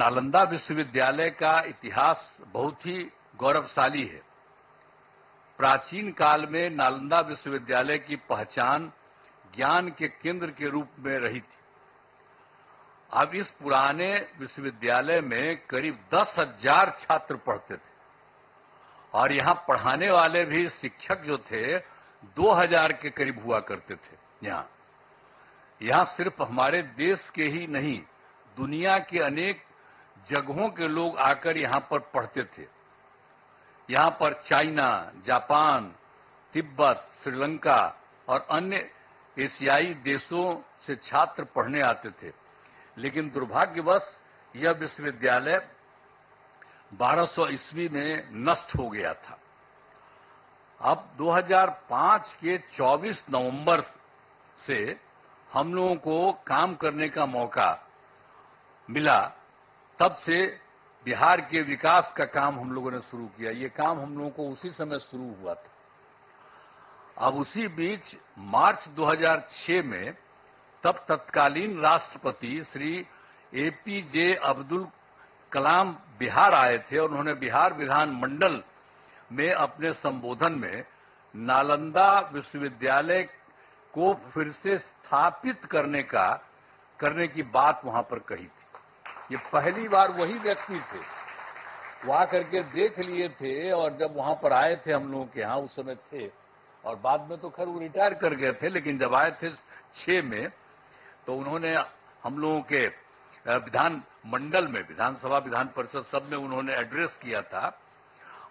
नालंदा विश्वविद्यालय का इतिहास बहुत ही गौरवशाली है। प्राचीन काल में नालंदा विश्वविद्यालय की पहचान ज्ञान के केंद्र के रूप में रही थी। अब इस पुराने विश्वविद्यालय में करीब 10,000 छात्र पढ़ते थे और यहां पढ़ाने वाले भी शिक्षक जो थे 2,000 के करीब हुआ करते थे। यहां सिर्फ हमारे देश के ही नहीं, दुनिया के अनेक जगहों के लोग आकर यहां पर पढ़ते थे। यहां पर चाइना, जापान, तिब्बत, श्रीलंका और अन्य एशियाई देशों से छात्र पढ़ने आते थे। लेकिन दुर्भाग्यवश यह विश्वविद्यालय 1200 ईस्वी में नष्ट हो गया था। अब 2005 के 24 नवंबर से हम लोगों को काम करने का मौका मिला। तब से बिहार के विकास का काम हम लोगों ने शुरू किया। ये काम हम लोगों को उसी समय शुरू हुआ था। अब उसी बीच मार्च 2006 में तब तत्कालीन राष्ट्रपति श्री एपीजे अब्दुल कलाम बिहार आए थे और उन्होंने बिहार विधानमंडल में अपने संबोधन में नालंदा विश्वविद्यालय को फिर से स्थापित करने की बात वहां पर कही थी। ये पहली बार वही व्यक्ति थे, वहां करके देख लिए थे और जब वहां पर आए थे हम लोगों के यहाँ उस समय थे और बाद में तो खैर वो रिटायर कर गए थे। लेकिन जब आए थे 6 में तो उन्होंने हम लोगों के विधान मंडल में, विधानसभा विधान परिषद सब में उन्होंने एड्रेस किया था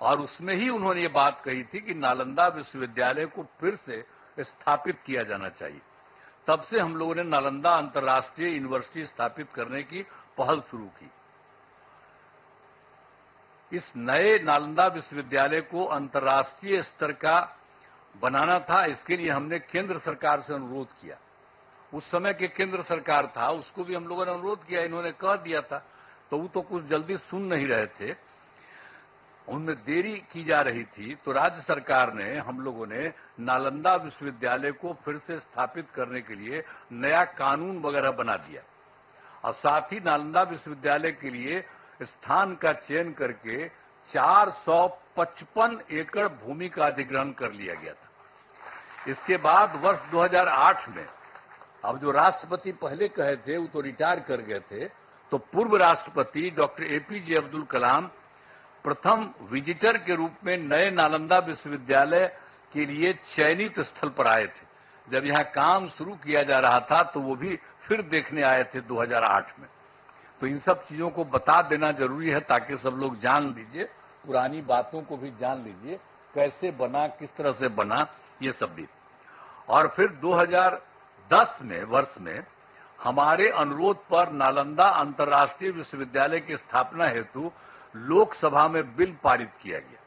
और उसमें ही उन्होंने ये बात कही थी कि नालंदा विश्वविद्यालय को फिर से स्थापित किया जाना चाहिए। तब से हम लोगों ने नालंदा अंतर्राष्ट्रीय यूनिवर्सिटी स्थापित करने की पहल शुरू की। इस नए नालंदा विश्वविद्यालय को अंतर्राष्ट्रीय स्तर का बनाना था। इसके लिए हमने केंद्र सरकार से अनुरोध किया। उस समय के केंद्र सरकार था, उसको भी हम लोगों ने अनुरोध किया, इन्होंने कह दिया था, तो वो तो कुछ जल्दी सुन नहीं रहे थे, उनमें देरी की जा रही थी। तो राज्य सरकार ने, हम लोगों ने नालंदा विश्वविद्यालय को फिर से स्थापित करने के लिए नया कानून वगैरह बना दिया और साथ ही नालंदा विश्वविद्यालय के लिए स्थान का चयन करके 455 एकड़ भूमि का अधिग्रहण कर लिया गया था। इसके बाद वर्ष 2008 में, अब जो राष्ट्रपति पहले कहे थे वो तो रिटायर कर गए थे, तो पूर्व राष्ट्रपति डॉक्टर एपीजे अब्दुल कलाम प्रथम विजिटर के रूप में नए नालंदा विश्वविद्यालय के लिए चयनित स्थल पर आए थे। जब यहां काम शुरू किया जा रहा था तो वो भी फिर देखने आए थे 2008 में। तो इन सब चीजों को बता देना जरूरी है ताकि सब लोग जान लीजिए, पुरानी बातों को भी जान लीजिए, कैसे बना, किस तरह से बना, ये सब भी। और फिर 2010 में वर्ष में हमारे अनुरोध पर नालंदा अंतर्राष्ट्रीय विश्वविद्यालय की स्थापना हेतु लोकसभा में बिल पारित किया गया।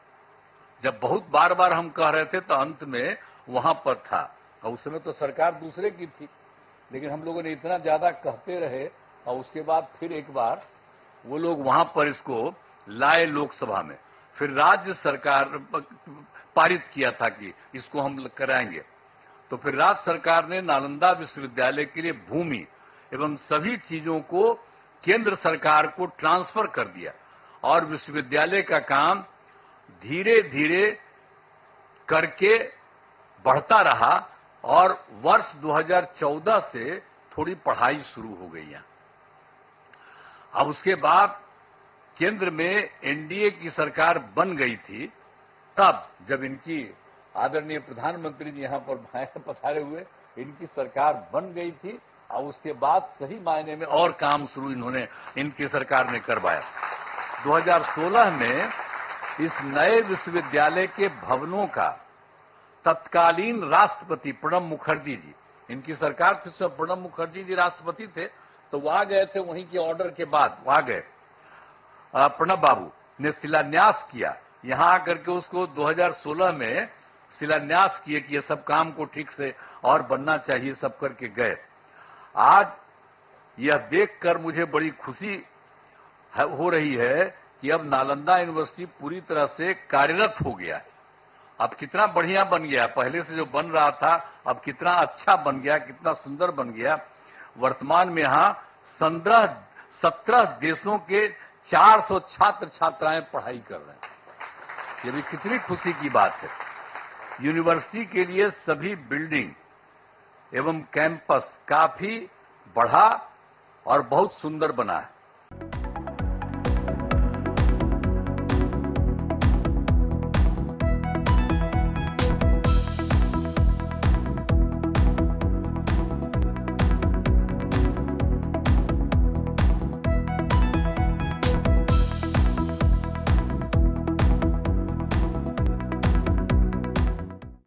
जब बहुत बार बार हम कह रहे थे तो अंत में वहां पर था, और उस समय तो सरकार दूसरे की थी, लेकिन हम लोगों ने इतना ज्यादा कहते रहे और उसके बाद फिर एक बार वो लोग वहां पर इसको लाए लोकसभा में। फिर राज्य सरकार पारित किया था कि इसको हम कराएंगे। तो फिर राज्य सरकार ने नालंदा विश्वविद्यालय के लिए भूमि एवं सभी चीजों को केंद्र सरकार को ट्रांसफर कर दिया और विश्वविद्यालय का काम धीरे धीरे करके बढ़ता रहा और वर्ष 2014 से थोड़ी पढ़ाई शुरू हो गई यहाँ। अब उसके बाद केंद्र में एनडीए की सरकार बन गई थी। तब जब इनकी आदरणीय प्रधानमंत्री जी यहाँ पर पधारे हुए, इनकी सरकार बन गई थी और उसके बाद सही मायने में और काम शुरू इन्होंने, इनकी सरकार ने करवाया। 2016 में इस नए विश्वविद्यालय के भवनों का तत्कालीन राष्ट्रपति प्रणब मुखर्जी जी, इनकी सरकार थी, सब प्रणब मुखर्जी जी राष्ट्रपति थे, तो वहां गए थे, वहीं के ऑर्डर के बाद वहां गए, प्रणब बाबू ने शिलान्यास किया। यहां आकर के उसको 2016 में शिलान्यास किए कि ये सब काम को ठीक से और बनना चाहिए, सब करके गए। आज यह देखकर मुझे बड़ी खुशी हो रही है कि अब नालंदा यूनिवर्सिटी पूरी तरह से कार्यरत हो गया है। अब कितना बढ़िया बन गया, पहले से जो बन रहा था अब कितना अच्छा बन गया, कितना सुंदर बन गया। वर्तमान में यहाँ 17 देशों के 400 छात्र छात्राएं पढ़ाई कर रहे हैं। ये भी कितनी खुशी की बात है। यूनिवर्सिटी के लिए सभी बिल्डिंग एवं कैंपस काफी बढ़ा और बहुत सुंदर बना है।